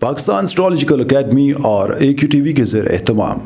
Pakistan astrological academy اور AQTV کے زیر اہتمام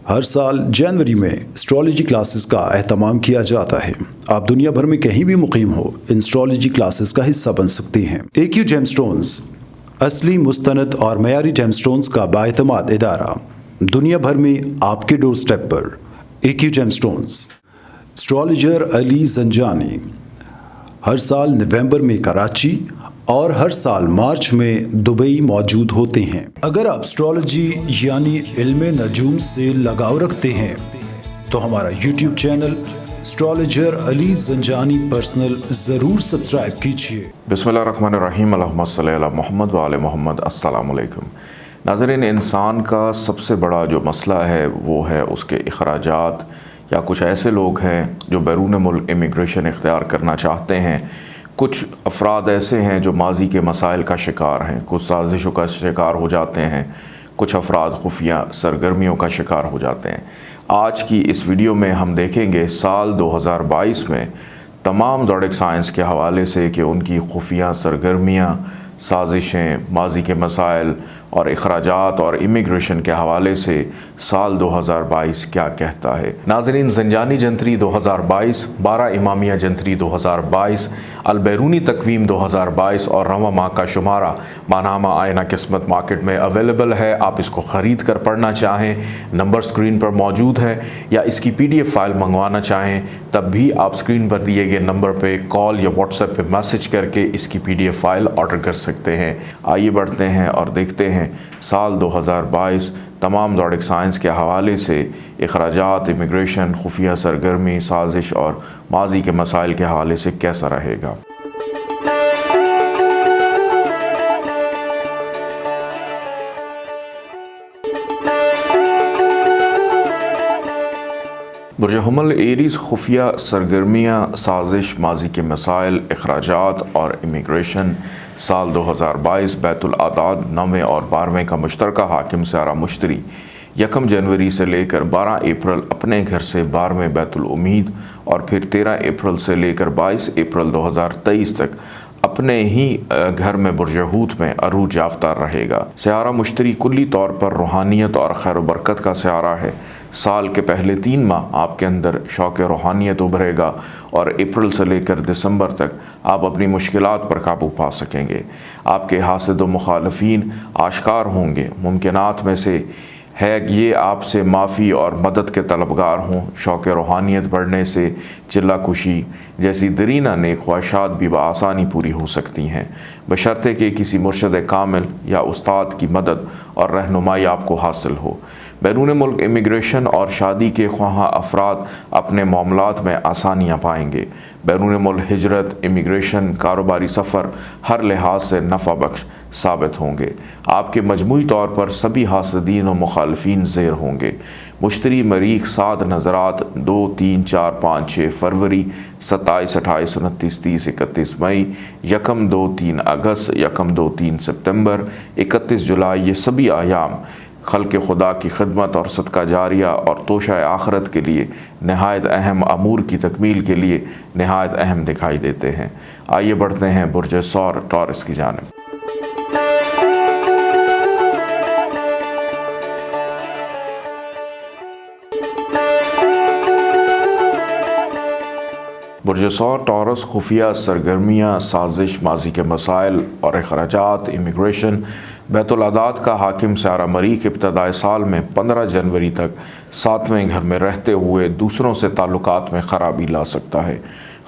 ہر سال جنوری میں اسٹرالوجی کلاسز کا اہتمام کیا جاتا ہے۔ آپ دنیا بھر میں کہیں بھی مقیم ہو ان اسٹرالوجی کلاسز کا حصہ بن سکتے ہیں۔ AQ جیم سٹونز اصلی مستند اور معیاری جیم سٹونز کا بااعتماد ادارہ، دنیا بھر میں آپ کے ڈور سٹیپ پر۔ AQ gem stones. اسٹرالوجر علی زنجانی ہر سال نومبر میں کراچی اور ہر سال مارچ میں دبئی موجود ہوتے ہیں۔ اگر آپ اسٹرالوجی یعنی علم نجوم سے لگاؤ رکھتے ہیں تو ہمارا یوٹیوب چینل اسٹرالوجر علی زنجانی پرسنل ضرور سبسکرائب کیجیے۔ بسم اللہ الرحمن الرحیم، اللہم صلی علی محمد وعلی محمد۔ السلام علیکم ناظرین، انسان کا سب سے بڑا جو مسئلہ ہے وہ ہے اس کے اخراجات، یا کچھ ایسے لوگ ہیں جو بیرون ملک امیگریشن اختیار کرنا چاہتے ہیں۔ کچھ افراد ایسے ہیں جو ماضی کے مسائل کا شکار ہیں، کچھ سازشوں کا شکار ہو جاتے ہیں، کچھ افراد خفیہ سرگرمیوں کا شکار ہو جاتے ہیں۔ آج کی اس ویڈیو میں ہم دیکھیں گے سال 2022 میں تمام زوڈک سائنس کے حوالے سے کہ ان کی خفیہ سرگرمیاں، سازشیں، ماضی کے مسائل اور اخراجات اور امیگریشن کے حوالے سے سال 2022 کیا کہتا ہے۔ ناظرین، زنجانی جنتری 2022، 12 امامیہ جنتری 2022، البیرونی تقویم 2022 اور رواں ماہ کا شمارہ ماہنامہ آئینہ قسمت مارکیٹ میں اویلیبل ہے۔ آپ اس کو خرید کر پڑھنا چاہیں، نمبر سکرین پر موجود ہے، یا اس کی PDF فائل منگوانا چاہیں تب بھی آپ سکرین پر دیے گئے نمبر پہ کال یا واٹس ایپ پہ میسج کر کے اس کی PDF فائل آرڈر کر سکتے ہیں۔ آئیے بڑھتے ہیں اور دیکھتے ہیں سال 2022 تمام زوڈک سائنس کے حوالے سے اخراجات، امیگریشن، خفیہ سرگرمی، سازش اور ماضی کے مسائل کے حوالے سے کیسا رہے گا۔ برج حمل ایریز، خفیہ سرگرمیاں، سازش، ماضی کے مسائل، اخراجات اور امیگریشن۔ سال 2022 بیت الاعداد 9 اور 12 کا مشترکہ حاکم سیارہ مشتری 1 جنوری سے لے کر 12 اپریل اپنے گھر سے 12ویں بیت الامید اور پھر 13 اپریل سے لے کر 22 اپریل 2023 تک اپنے ہی گھر میں برج حوت میں عروج یافتہ رہے گا۔ سیارہ مشتری کلی طور پر روحانیت اور خیر و برکت کا سیارہ ہے۔ سال کے پہلے 3 ماہ آپ کے اندر شوق روحانیت ابھرے گا اور اپریل سے لے کر دسمبر تک آپ اپنی مشکلات پر قابو پا سکیں گے۔ آپ کے حاسد و مخالفین آشکار ہوں گے۔ ممکنات میں سے ہے یہ آپ سے معافی اور مدد کے طلبگار ہوں۔ شوق روحانیت بڑھنے سے چلہ کشی جیسی درینہ نیک خواہشات بھی بآسانی پوری ہو سکتی ہیں، بشرطے کہ کسی مرشد کامل یا استاد کی مدد اور رہنمائی آپ کو حاصل ہو۔ بیرون ملک امیگریشن اور شادی کے خواہاں افراد اپنے معاملات میں آسانیاں پائیں گے۔ بیرون ملک ہجرت، امیگریشن، کاروباری سفر ہر لحاظ سے نفع بخش ثابت ہوں گے۔ آپ کے مجموعی طور پر سبھی حاسدین و مخالفین زیر ہوں گے۔ مشتری مریخ سعد نظرات 2، 3، 4، 5، 6 فروری، 27، 28، 29، 30، 31 مئی، 1، 2، 3 اگست، 1، 2، 3 سپتمبر، 31 جولائی، یہ سبھی ایام خلق خدا کی خدمت اور صدقہ جاریہ اور توشہ آخرت کے لیے نہایت اہم امور کی تکمیل کے لیے نہایت اہم دکھائی دیتے ہیں۔ آئیے بڑھتے ہیں برج ثور ٹورس کی جانب۔ برج ثور ٹورس، خفیہ سرگرمیاں، سازش، ماضی کے مسائل اور اخراجات، امیگریشن۔ بیت الاعداد کا حاکم سیارہ مریخ ابتدائے سال میں 15 جنوری تک 7ویں گھر میں رہتے ہوئے دوسروں سے تعلقات میں خرابی لا سکتا ہے۔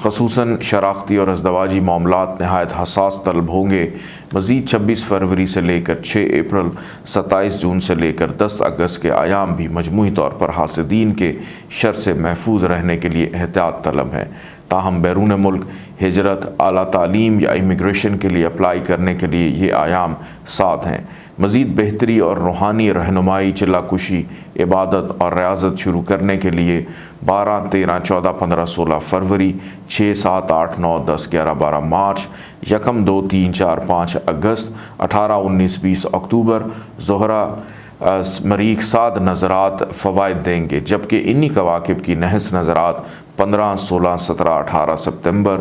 خصوصاً شراکتی اور ازدواجی معاملات نہایت حساس طلب ہوں گے۔ مزید 26 فروری سے لے کر 6 اپریل، 27 جون سے لے کر 10 اگست کے ایام بھی مجموعی طور پر حاسدین کے شر سے محفوظ رہنے کے لیے احتیاط طلب ہیں۔ تاہم بیرون ملک ہجرت، اعلیٰ تعلیم یا امیگریشن کے لیے اپلائی کرنے کے لیے یہ ایام ساتھ ہیں۔ مزید بہتری اور روحانی رہنمائی، چلہ کشی، عبادت اور ریاضت شروع کرنے کے لیے 12، 13، 14، 15، 16 فروری، 6، 7، 8، 9، 10، 11، 12 مارچ، 1، 2، 3، 4، 5 اگست، 18، 19، 20 اکتوبر زہرہ مریخ سعد نظرات فوائد دیں گے، جبکہ انہی کواکب کی نحس نظرات 15، 16، 17، 18 سپتمبر،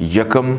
1,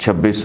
26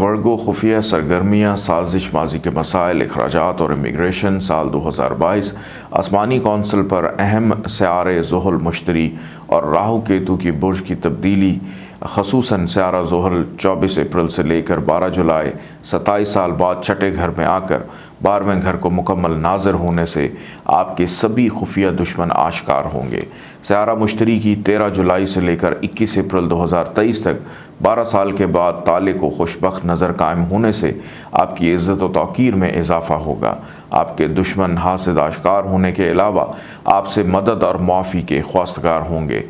ورگو خفیہ سرگرمیاں سازش ماضی کے مسائل اخراجات اور امیگریشن سال 2022 آسمانی کونسل پر اہم سیارے زحل مشتری اور راہو کیتو کی برج کی تبدیلی خصوصاً سیارہ زحل 24 اپریل سے لے کر 12 جولائی 27 سال بعد چھٹے گھر میں آ کر 12ویں گھر کو مکمل ناظر ہونے سے آپ کے سبھی خفیہ دشمن آشکار ہوں گے۔ سیارہ مشتری کی 13 جولائی سے لے کر 21 اپریل 2023 تک 12 سال کے بعد تالے کو خوشبخت نظر قائم ہونے سے آپ کی عزت و توقیر میں اضافہ ہوگا۔ آپ کے دشمن حاسد آشکار ہونے کے علاوہ آپ سے مدد اور معافی کے خواستگار ہوں گے۔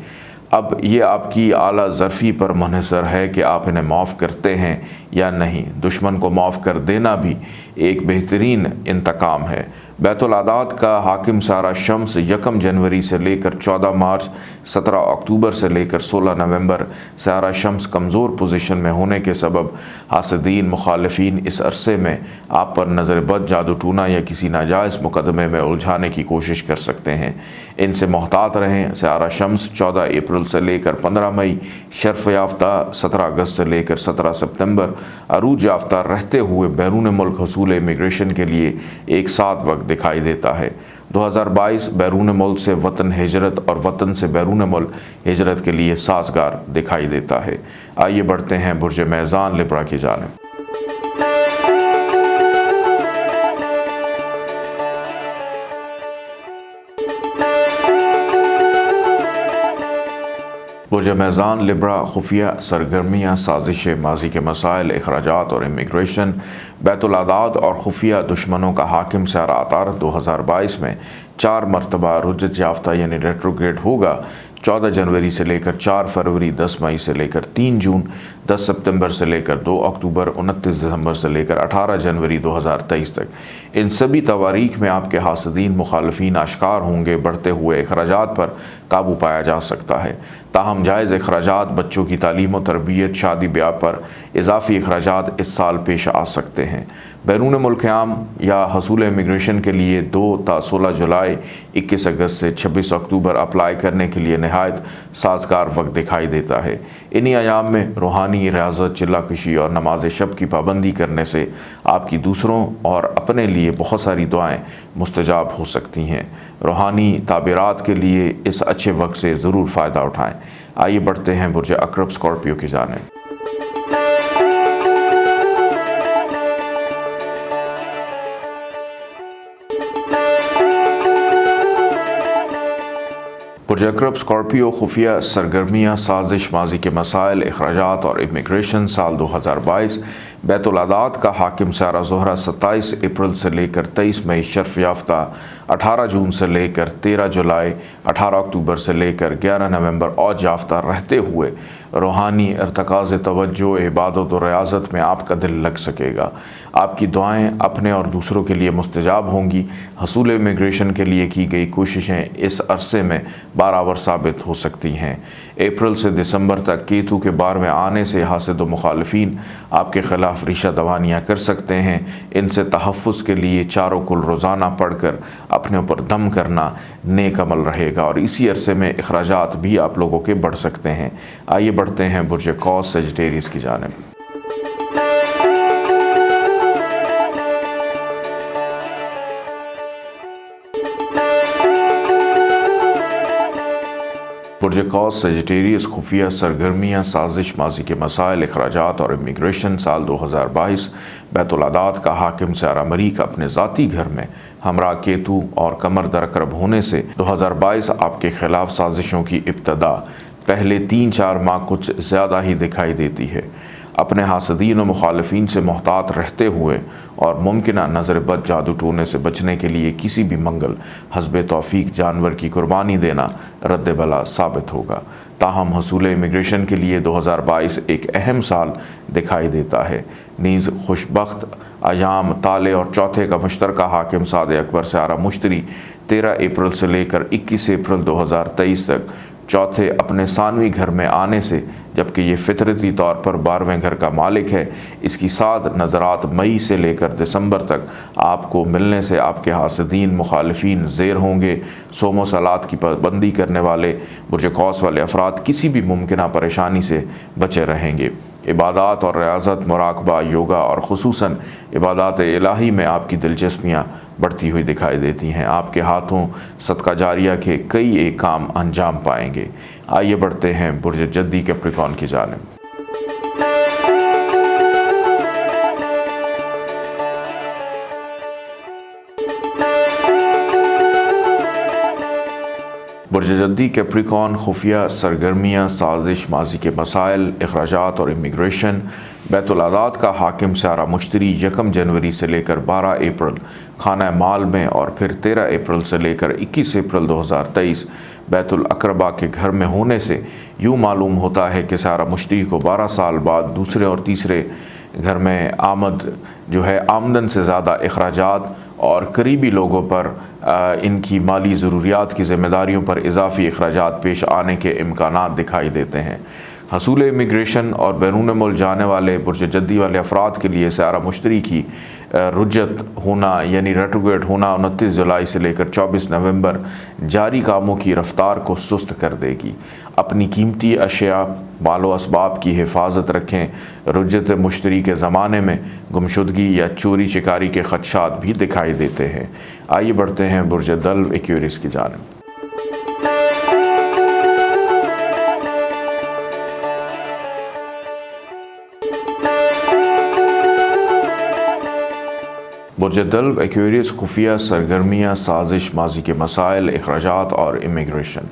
اب یہ آپ کی اعلیٰ ظرفی پر منحصر ہے کہ آپ انہیں معاف کرتے ہیں یا نہیں۔ دشمن کو معاف کر دینا بھی ایک بہترین انتقام ہے۔ بیت العداد کا حاکم سیارہ شمس 1 جنوری سے لے کر 14 مارچ، 17 اکتوبر سے لے کر 16 نومبر سیارہ شمس کمزور پوزیشن میں ہونے کے سبب حاسدین مخالفین اس عرصے میں آپ پر نظر بد، جادو ٹونا یا کسی ناجائز مقدمے میں الجھانے کی کوشش کر سکتے ہیں۔ ان سے محتاط رہیں۔ سیارہ شمس 14 اپریل سے لے کر 15 مئی شرف یافتہ، 17 اگست سے لے کر 17 ستمبر عروج یافتہ رہتے ہوئے بیرون ملک حصول امیگریشن کے لیے ایک ساتھ وقت دکھائی دیتا ہے۔ 2022 بیرون ملک سے وطن ہجرت اور وطن سے بیرون ملک ہجرت کے لیے سازگار دکھائی دیتا ہے۔ آئیے بڑھتے ہیں برج میزان لبرا کی جانب۔ برج میزان لبرا خفیہ سرگرمیاں سازش ماضی کے مسائل اخراجات اور امیگریشن بیت العداد اور خفیہ دشمنوں کا حاکم سیارہ عطارد 2022 میں 4 مرتبہ رجت یافتہ یعنی ریٹروگریڈ ہوگا۔ 14 جنوری سے لے کر 4 فروری، 10 مئی سے لے کر 3 جون، 10 ستمبر سے لے کر 2 اکتوبر، 29 دسمبر سے لے کر 18 جنوری 2023 تک۔ ان سبھی تواریخ میں آپ کے حاسدین مخالفین آشکار ہوں گے۔ بڑھتے ہوئے اخراجات پر قابو پایا جا سکتا ہے، تاہم جائز اخراجات، بچوں کی تعلیم و تربیت، شادی بیاہ پر اضافی اخراجات اس سال پیش آ سکتے ہیں۔ بیرون ملک عام یا حصول امیگریشن کے لیے 2 تا 16 جولائی، 21 اگست سے 26 اکتوبر اپلائی کرنے کے لیے نہایت سازگار وقت دکھائی دیتا ہے۔ انہی ایام میں روحانی ریاضت، چلہ کشی اور نماز شب کی پابندی کرنے سے آپ کی دوسروں اور اپنے لیے بہت ساری دعائیں مستجاب ہو سکتی ہیں۔ روحانی تعبیرات کے لیے اس اچھے وقت سے ضرور فائدہ اٹھائیں۔ آئیے بڑھتے ہیں برج عقرب اسکارپیو کی جانب۔ برج عقرب اسکارپیو خفیہ سرگرمیاں سازش ماضی کے مسائل اخراجات اور امیگریشن سال 2022 بیت العداد کا حاکم سیارہ زہرہ 27 اپریل سے لے کر 23 مئی شرف یافتہ، 18 جون سے لے کر 13 جولائی، 18 اکتوبر سے لے کر 11 نومبر اوج یافتہ رہتے ہوئے روحانی ارتکاز توجہ، عبادت و ریاضت میں آپ کا دل لگ سکے گا۔ آپ کی دعائیں اپنے اور دوسروں کے لیے مستجاب ہوں گی۔ حصول امیگریشن کے لیے کی گئی کوششیں اس عرصے میں برابر ثابت ہو سکتی ہیں۔ اپریل سے دسمبر تک کیتو کے 12ویں آنے سے حاسد و مخالفین آپ کے خلاف ریشہ دوانیاں کر سکتے ہیں۔ ان سے تحفظ کے لیے چاروں کل روزانہ پڑھ کر اپنے اوپر دم کرنا نیک عمل رہے گا، اور اسی عرصے میں اخراجات بھی آپ لوگوں کے بڑھ سکتے ہیں۔ آئیے بڑھتے ہیں برج قوس سیجیٹیریس کی جانب۔ برج قوس سیجیٹیریس خفیہ سرگرمیاں سازش ماضی کے مسائل اخراجات اور امیگریشن سال 2022 بیت العداد کا حاکم سیارہ مریخ اپنے ذاتی گھر میں ہمراہ کیتو اور قمر در عقرب ہونے سے 2022 آپ کے خلاف سازشوں کی ابتدا پہلے 3-4 ماہ کچھ زیادہ ہی دکھائی دیتی ہے۔ اپنے حاسدین و مخالفین سے محتاط رہتے ہوئے اور ممکنہ نظر بد، جادو ٹونے سے بچنے کے لیے کسی بھی منگل حسب توفیق جانور کی قربانی دینا رد بلا ثابت ہوگا۔ تاہم حصول امیگریشن کے لیے 2022 ایک اہم سال دکھائی دیتا ہے۔ نیز خوشبخت ایام تالے اور چوتھے کا مشترکہ حاکم سعد اکبر سیارہ مشتری 13 اپریل سے لے کر 21 اپریل 2023 تک چوتھے اپنے ثانوی گھر میں آنے سے، جبکہ یہ فطرتی طور پر 12ویں گھر کا مالک ہے، اس کی سعد نظرات مئی سے لے کر دسمبر تک آپ کو ملنے سے آپ کے حاسدین مخالفین زیر ہوں گے۔ صوم و صلات کی پابندی کرنے والے برج قوس والے افراد کسی بھی ممکنہ پریشانی سے بچے رہیں گے۔ عبادات اور ریاضت، مراقبہ، یوگا اور خصوصاً عبادات الہی میں آپ کی دلچسپیاں بڑھتی ہوئی دکھائی دیتی ہیں۔ آپ کے ہاتھوں صدقہ جاریہ کے کئی ایک کام انجام پائیں گے۔ آئیے بڑھتے ہیں برج جدی کیپریکون کی جانب۔ برج جدی کیپریکون خفیہ سرگرمیاں، سازش، ماضی کے مسائل، اخراجات اور امیگریشن۔ بیت الاعداد کا حاکم سیارہ مشتری 1 جنوری سے لے کر 12 اپریل خانہ مال میں اور پھر 13 اپریل سے لے کر 21 اپریل 2023 بیت الاقربہ کے گھر میں ہونے سے یوں معلوم ہوتا ہے کہ سیارہ مشتری کو 12 سال بعد دوسرے اور تیسرے گھر میں آمد جو ہے آمدن سے زیادہ اخراجات اور قریبی لوگوں پر ان کی مالی ضروریات کی ذمہ داریوں پر اضافی اخراجات پیش آنے کے امکانات دکھائی دیتے ہیں۔ حصول امیگریشن اور بیرون ملک جانے والے برج جدی والے افراد کے لیے سیارہ مشتری کی رجت ہونا یعنی ریٹروگریڈ ہونا 29 جولائی سے لے کر 24 نومبر جاری کاموں کی رفتار کو سست کر دے گی۔ اپنی قیمتی اشیاء، مال و اسباب کی حفاظت رکھیں۔ رجت مشتری کے زمانے میں گمشدگی یا چوری چکاری کے خدشات بھی دکھائی دیتے ہیں۔ آئیے بڑھتے ہیں برج دلو ایکویریس کی جانب۔ برج دلو ایکویریس خفیہ سرگرمیاں، سازش، ماضی کے مسائل، اخراجات اور امیگریشن۔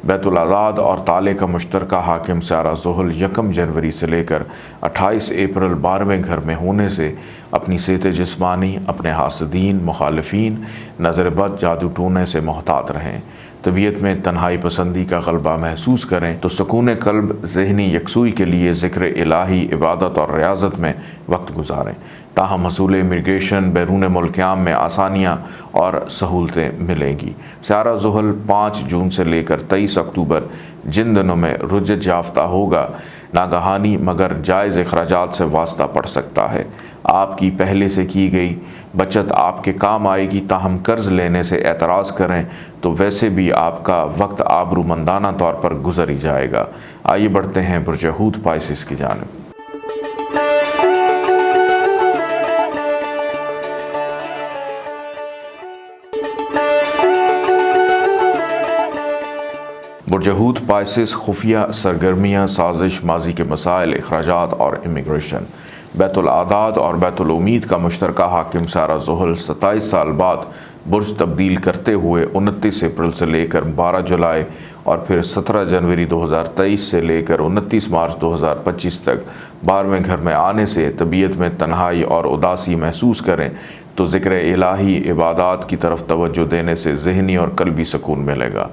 بیت الاعداد اور تالے کا مشترکہ حاکم سیارہ زحل 1 جنوری سے لے کر 28 اپریل 12ویں گھر میں ہونے سے اپنی صحت جسمانی، اپنے حاسدین، مخالفین، نظر بد، جادو ٹونے سے محتاط رہیں۔ طبیعت میں تنہائی پسندی کا غلبہ محسوس کریں تو سکون قلب، ذہنی یکسوئی کے لیے ذکر الہی، عبادت اور ریاضت میں وقت گزاریں۔ تاہم حصول امیگریشن، بیرون ملک قیام میں آسانیاں اور سہولتیں ملیں گی۔ سیارہ زحل 5 جون سے لے کر 23 اکتوبر جن دنوں میں رجت یافتہ ہوگا، ناگہانی مگر جائز اخراجات سے واسطہ پڑ سکتا ہے۔ آپ کی پہلے سے کی گئی بچت آپ کے کام آئے گی، تاہم قرض لینے سے اعتراض کریں تو ویسے بھی آپ کا وقت آبرومندانہ طور پر گزر ہی جائے گا۔ آئیے بڑھتے ہیں برج حوت پائسس کی جانب۔ برج حوت پائسس خفیہ سرگرمیاں، سازش، ماضی کے مسائل، اخراجات اور امیگریشن۔ بیت الاعداد اور بیت الامید کا مشترکہ حاکم سیارہ زحل 27 سال بعد برج تبدیل کرتے ہوئے 29 اپریل سے لے کر 12 جولائی اور پھر 17 جنوری 2023 سے لے کر 29 مارچ 2025 تک 12ویں گھر میں آنے سے طبیعت میں تنہائی اور اداسی محسوس کریں تو ذکر الہی، عبادات کی طرف توجہ دینے سے ذہنی اور قلبی سکون ملے گا۔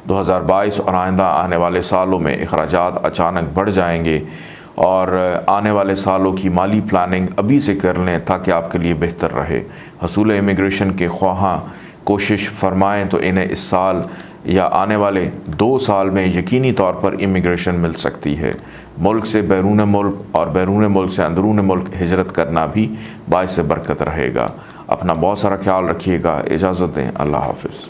2022 اور آئندہ آنے والے سالوں میں اخراجات اچانک بڑھ جائیں گے اور آنے والے سالوں کی مالی پلاننگ ابھی سے کر لیں تاکہ آپ کے لیے بہتر رہے۔ حصول امیگریشن کے خواہاں کوشش فرمائیں تو انہیں اس سال یا آنے والے 2 سال میں یقینی طور پر امیگریشن مل سکتی ہے۔ ملک سے بیرون ملک اور بیرون ملک سے اندرون ملک ہجرت کرنا بھی باعث برکت رہے گا۔ اپنا بہت سارا خیال رکھیے گا۔ اجازت دیں، اللہ حافظ۔